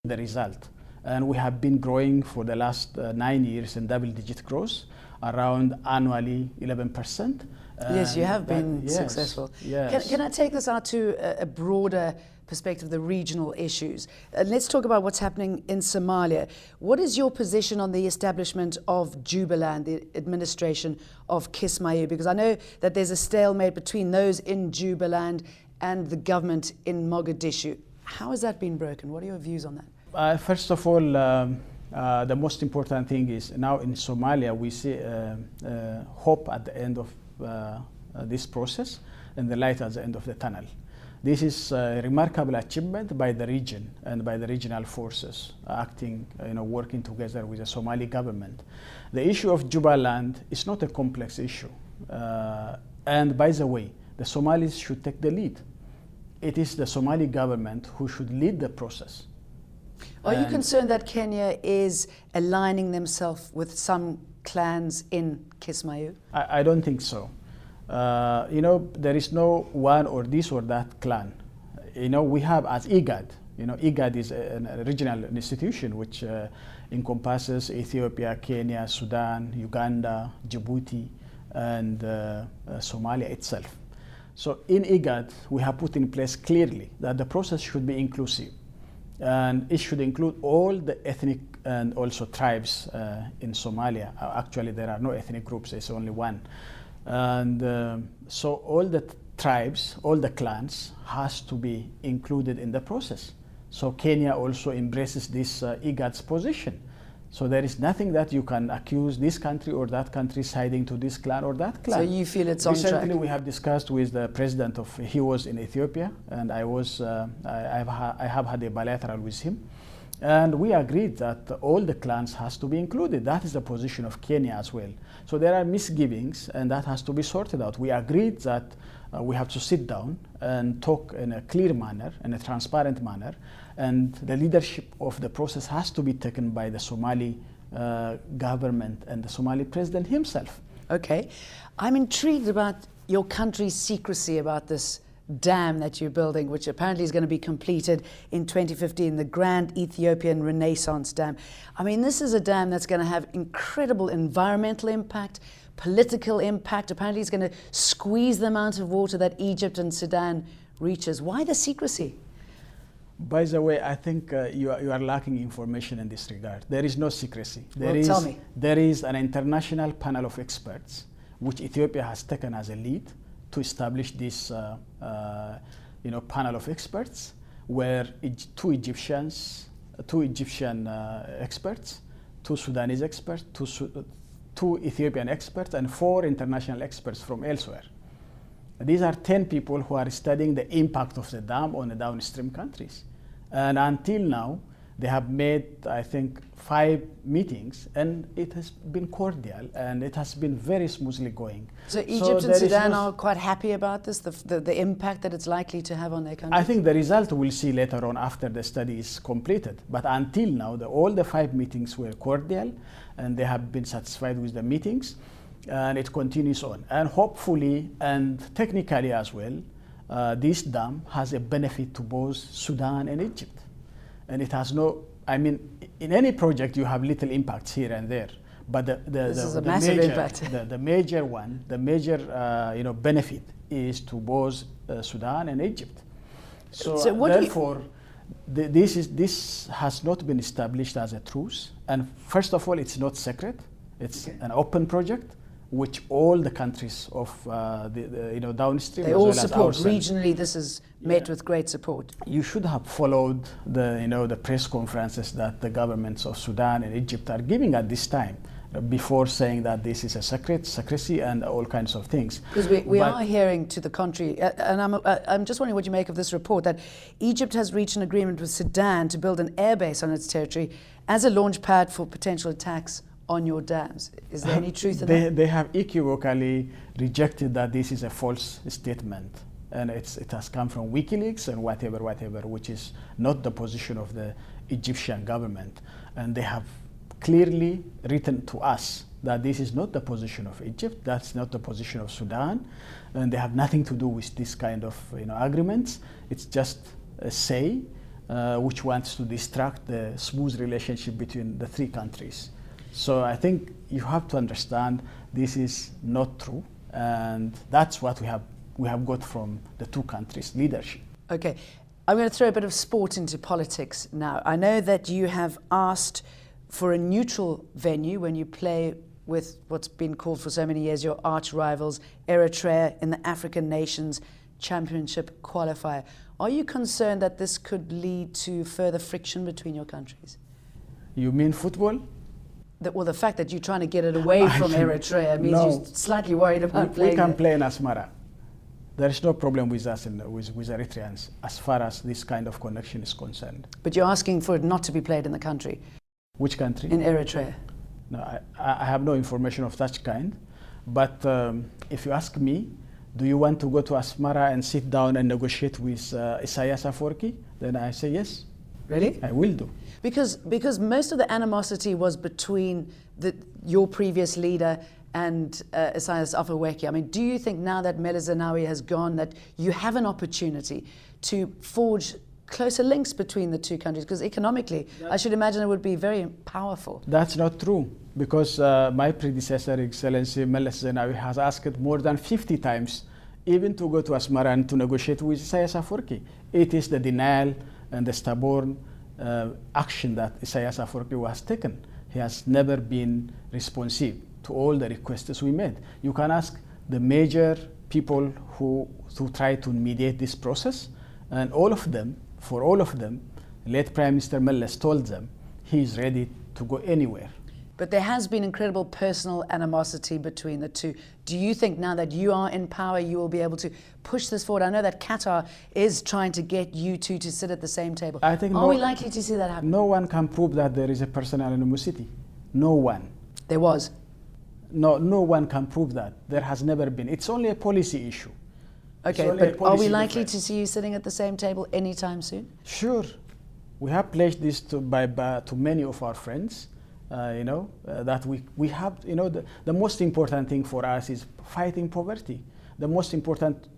the result. And we have been growing for the last 9 years in double-digit growth, around annually 11%. Yes, you have been successful. Yes. Can I take this out to a broader perspective, the regional issues? Let's talk about what's happening in Somalia. What is your position on the establishment of Jubaland, the administration of Kismayu? Because I know that there's a stalemate between those in Jubaland and the government in Mogadishu. How has that been broken? What are your views on that? First of all, the most important thing is now in Somalia we see hope at the end of this process and the light at the end of the tunnel. This is a remarkable achievement by the region and by the regional forces acting, working together with the Somali government. The issue of Jubaland is not a complex issue. And by the way, the Somalis should take the lead. It is the Somali government who should lead the process. Are you concerned that Kenya is aligning themselves with some clans in Kismayu? I don't think so. There is no one or this or that clan. We have as IGAD. IGAD is a regional institution which encompasses Ethiopia, Kenya, Sudan, Uganda, Djibouti, and Somalia itself. So in IGAD, we have put in place clearly that the process should be inclusive. And it should include all the ethnic and also tribes in Somalia. Actually, there are no ethnic groups, there's only one. And so all the tribes, all the clans has to be included in the process. So Kenya also embraces this IGAD's position. So there is nothing that you can accuse this country or that country siding to this clan or that clan. So you feel it's on track? Recently we have discussed with the president he was in Ethiopia, and I have had a bilateral with him. And we agreed that all the clans has to be included. That is the position of Kenya as well. So there are misgivings, and that has to be sorted out. We agreed that we have to sit down and talk in a clear manner, in a transparent manner, and the leadership of the process has to be taken by the Somali government and the Somali president himself. Okay. I'm intrigued about your country's secrecy about this dam that you're building, which apparently is going to be completed in 2015, the Grand Ethiopian Renaissance Dam. I mean, this is a dam that's going to have incredible environmental impact, political impact. Apparently it's going to squeeze the amount of water that Egypt and Sudan reaches. Why the secrecy? By the way, I think you are lacking information in this regard. There is no secrecy. Tell me. There is an international panel of experts, which Ethiopia has taken as a lead to establish this panel of experts, where two Egyptian experts, two Sudanese experts, two Ethiopian experts, and 4 international experts from elsewhere. These are 10 people who are studying the impact of the dam on the downstream countries. And until now, they have made, I think, 5 meetings, and it has been cordial, and it has been very smoothly going. So Egypt and Sudan are quite happy about this, the impact that it's likely to have on their countries? I think the result we'll see later on after the study is completed. But until now, all the 5 meetings were cordial, and they have been satisfied with the meetings, and it continues on. And hopefully, and technically as well, this dam has a benefit to both Sudan and Egypt. And it has no, in any project you have little impacts here and there, but this is a massive impact. the major one, the major benefit is to both Sudan and Egypt. So therefore, this has not been established as a truth. And first of all, it's not secret. It's an open project, which all the countries of downstream they as all well support. As regionally, this is met with great support. You should have followed the press conferences that the governments of Sudan and Egypt are giving at this time, before saying that this is a secrecy and all kinds of things. Because we are hearing to the contrary, and I'm just wondering what you make of this report, that Egypt has reached an agreement with Sudan to build an airbase on its territory as a launch pad for potential attacks on your dams. Is there any truth in that? They have equivocally rejected that this is a false statement, and it has come from WikiLeaks and whatever, which is not the position of the Egyptian government. And they have clearly written to us that this is not the position of Egypt, that's not the position of Sudan, and they have nothing to do with this kind of agreements. It's just a say, which wants to distract the smooth relationship between the three countries. So I think you have to understand this is not true, and that's what we have got from the two countries' leadership. Okay, I'm going to throw a bit of sport into politics now. I know that you have asked for a neutral venue when you play with what's been called for so many years your arch rivals, Eritrea, in the African Nations Championship qualifier. Are you concerned that this could lead to further friction between your countries? You mean football? Well, the fact that you're trying to get it away from Eritrea means you're slightly worried about playing. We can play in Asmara. There is no problem with us with Eritreans as far as this kind of connection is concerned. But you're asking for it not to be played in the country? Which country? In Eritrea. No, I have no information of such kind. But if you ask me, do you want to go to Asmara and sit down and negotiate with Isaias Afwerki? Then I say yes. Really? I will do. Because most of the animosity was between your previous leader and Isaias Afwerki. I mean, do you think now that Meles Zenawi has gone that you have an opportunity to forge closer links between the two countries? Because economically, I should imagine it would be very powerful. That's not true, because my predecessor, Excellency Meles Zenawi, has asked more than 50 times even to go to Asmara and to negotiate with Isaias Afwerki. It is the denial and the stubborn action that Isaias Afwerki has taken. He has never been responsive to all the requests we made. You can ask the major people who try to mediate this process, and for all of them, late Prime Minister Meles told them he is ready to go anywhere. But there has been incredible personal animosity between the two. Do you think now that you are in power, you will be able to push this forward? I know that Qatar is trying to get you two to sit at the same table. I think are we likely to see that happen? No one can prove that there is a personal animosity. No one. There was? No one can prove that. There has never been. It's only a policy issue. Okay, but are we likely to see you sitting at the same table anytime soon? Sure. We have pledged this to many of our friends. That we have, the most important thing for us is fighting poverty. The most important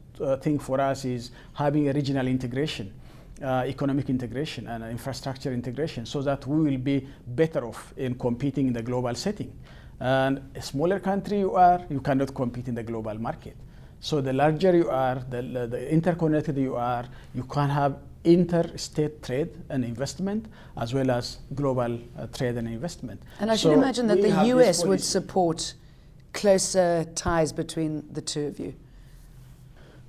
thing for us is having a regional integration, economic integration and infrastructure integration, so that we will be better off in competing in the global setting. And a smaller country you are, you cannot compete in the global market. So the larger you are, the interconnected you are, you can have interstate trade and investment as well as global trade and investment. And I should imagine that the US would support closer ties between the two of you.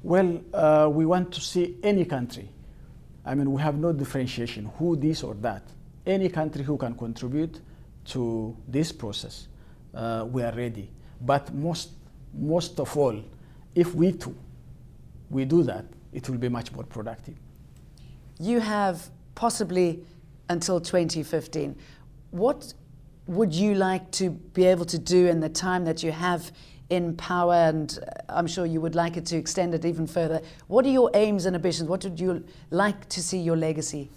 Well, we want to see any country. I mean, we have no differentiation, who this or that. Any country who can contribute to this process, we are ready. But most of all, if we do that, it will be much more productive. You have possibly until 2015. What would you like to be able to do in the time that you have in power? And I'm sure you would like it to extend it even further. What are your aims and ambitions? What would you like to see your legacy?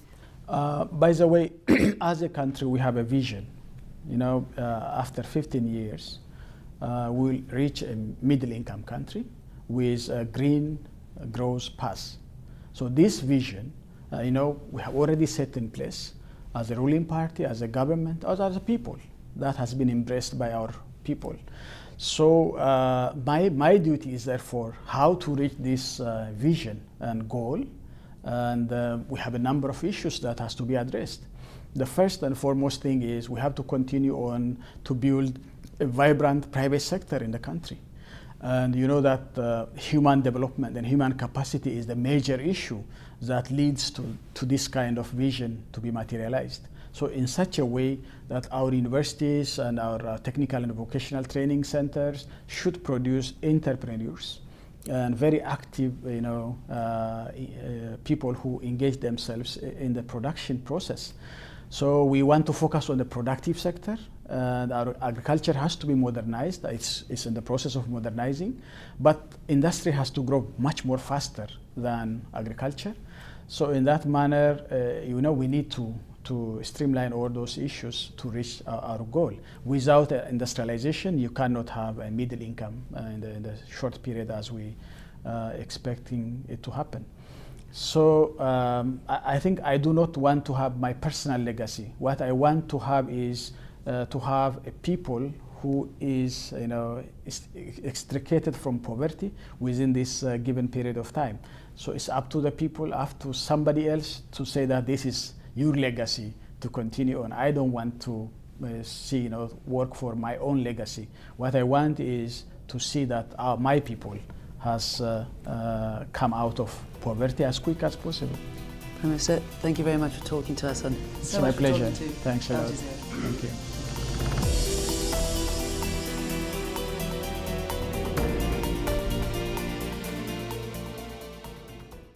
By the way, as a country, we have a vision. After 15 years, we'll reach a middle-income country with a green growth path. So this vision, we have already set in place as a ruling party, as a government, as a people. That has been embraced by our people. So my duty is therefore how to reach this vision and goal. And we have a number of issues that has to be addressed. The first and foremost thing is we have to continue on to build a vibrant private sector in the country. And you know that human development and human capacity is the major issue that leads to this kind of vision to be materialized. So in such a way that our universities and our technical and vocational training centers should produce entrepreneurs and very active people who engage themselves in the production process. So we want to focus on the productive sector, and our agriculture has to be modernized. It's in the process of modernizing, but industry has to grow much more faster than agriculture. So in that manner, we need to streamline all those issues to reach our goal. Without industrialization, you cannot have a middle income in the short period as we expecting it to happen. So I think I do not want to have my personal legacy. What I want to have is to have a people who is, extricated from poverty within this given period of time. So it's up to the people, up to somebody else to say that this is your legacy to continue on. I don't want to work for my own legacy. What I want is to see that my people has come out of poverty as quick as possible. Prime Minister, thank you very much for talking to us. It's my pleasure. Thanks a lot. Thank you.